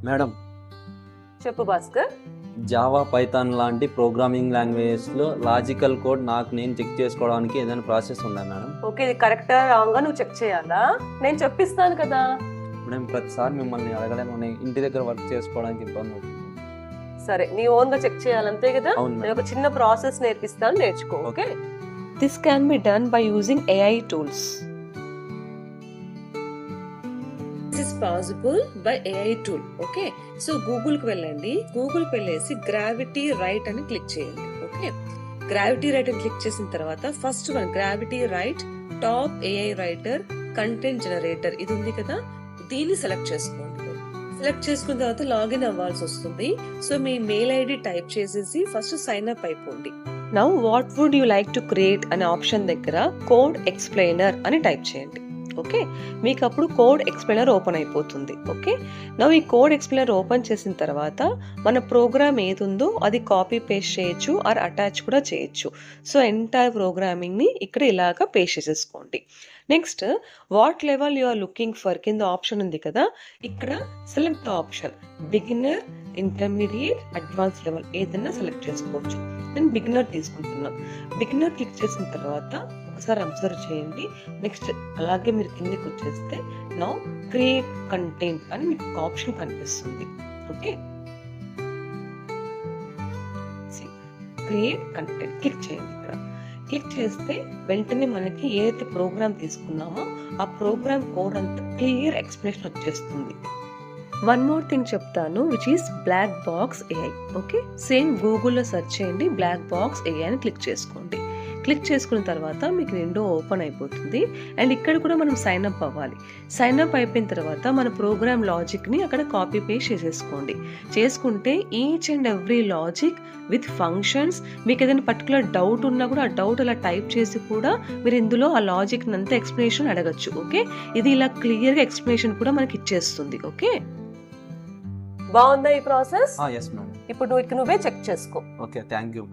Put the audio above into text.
Madam, చెప్పు Bhaskar. Java, Python లాంటి programming లాంగ్వేజెస్లో logical code నాకు నేను చెక్ చేసుకోవడానికి ఏదైనా ప్రాసెస్ ఉందా మేడం? ఓకే, ఇది కరెక్టా రాంగా నువ్వు చెక్ చేయాలా? నేను చెప్పిస్తాను కదా. మేడం, ప్రతిసారి మిమ్మల్ని అడగలేము, నేను ఇంటి దగ్గర వర్క్ చేసుకోవడానికి ఇబ్బంది అవుతుంది. సరే, నీ ఓన్ గా చెక్ చేయాలంతే కదా. అవును నేను మేడం. ఒక చిన్న ప్రాసెస్ నేర్పిస్తాను, నేర్చుకో. Okay, this can be done by using AI tools. This is possible by AI tool. Okay, so Google కి వెళ్ళండి. గూగుల్ కి వెళ్ళేసి గ్రావిటీ రైట్ అని క్లిక్ చేయండి. ఓకే, గ్రావిటీ రైట్ అని క్లిక్ చేసిన తర్వాత first one gravity right top AI writer content generator ఇది ఉంది కదా, దీన్ని సెలెక్ట్ చేసుకోండి. సెలెక్ట్ చేసుకున్న తర్వాత లాగిన్ అవ్వాల్సి వస్తుంది. సో మీ మెయిల్ ఐడి టైప్ చేసేసి ఫస్ట్ సైన్ అప్ అయిపోండి. Now what would you like to create అనే ఆప్షన్ దగ్గర కోడ్ ఎక్స్ప్లెయినర్ అని టైప్ చేయండి. ఓకే, మీకు అప్పుడు కోడ్ ఎక్స్ప్లెయినర్ ఓపెన్ అయిపోతుంది. ఓకే, నౌ ఈ కోడ్ ఎక్స్ప్లెయినర్ ఓపెన్ చేసిన తర్వాత మన ప్రోగ్రామ్ ఏది ఉందో అది కాపీ పేస్ట్ చేయొచ్చు ఆర్ అటాచ్ కూడా చేయొచ్చు. సో ఎంటైర్ ప్రోగ్రామింగ్ ని ఇక్కడ ఇలాగా పేస్ట్ చేసేసుకోండి. Next what level you are looking for కింద ఆప్షన్ ఉంది కదా, ఇక్కడ select the option beginner, intermediate, advance level ఏదైనా సెలెక్ట్ చేసుకోవచ్చు. నేను బిగినర్ తీసుకుంటున్నాను. బిగినర్ క్లిక్ చేసిన తర్వాత ఒకసారి అబ్జర్వ్ చేయండి. నెక్స్ట్ అలాగే మీరు కిందకి వచ్చేస్తే నౌ క్రియేట్ కంటెంట్ అని మీకు ఒక ఆప్షన్ కనిపిస్తుంది. ఓకే, క్రియేట్ కంటెంట్ క్లిక్ చేయండి. ఇక్కడ క్లిక్ చేస్తే వెంటనే మనకి ఏదైతే ప్రోగ్రామ్ తీసుకున్నామో ఆ ప్రోగ్రామ్ కోడ్ అంతా క్లియర్ ఎక్స్ప్లెనేషన్ వచ్చేస్తుంది. వన్ మోర్ థింగ్ చెప్తాను, which is black box AI. Okay, same గూగుల్లో సెర్చ్ చేయండి, బ్లాక్ బాక్స్ AI అని క్లిక్ చేసుకోండి. క్లిక్ చేసుకున్న తర్వాత మీకు విండో ఓపెన్ అయిపోతుంది. అండ్ ఇక్కడ కూడా మనం సైన్ అప్ అవ్వాలి. సైన్ అప్ అయిపోయిన తర్వాత మన ప్రోగ్రామ్ లాజిక్ని అక్కడ కాపీ పేస్ట్ చేసేసుకోండి. చేసుకుంటే each and every logic with functions, మీకు ఏదైనా పర్టికులర్ డౌట్ ఉన్నా కూడా ఆ డౌట్ అలా టైప్ చేసి కూడా మీరు ఇందులో ఆ లాజిక్ అంతా ఎక్స్ప్లెనేషన్ అడగచ్చు. ఓకే, ఇది ఇలా క్లియర్గా ఎక్స్ప్లెనేషన్ కూడా మనకి ఇచ్చేస్తుంది. ఓకే, బాగుందా ఈ ప్రాసెస్? Yes madam. ఇప్పుడు నువ్వే చెక్ చేసుకో. Okay, thank you.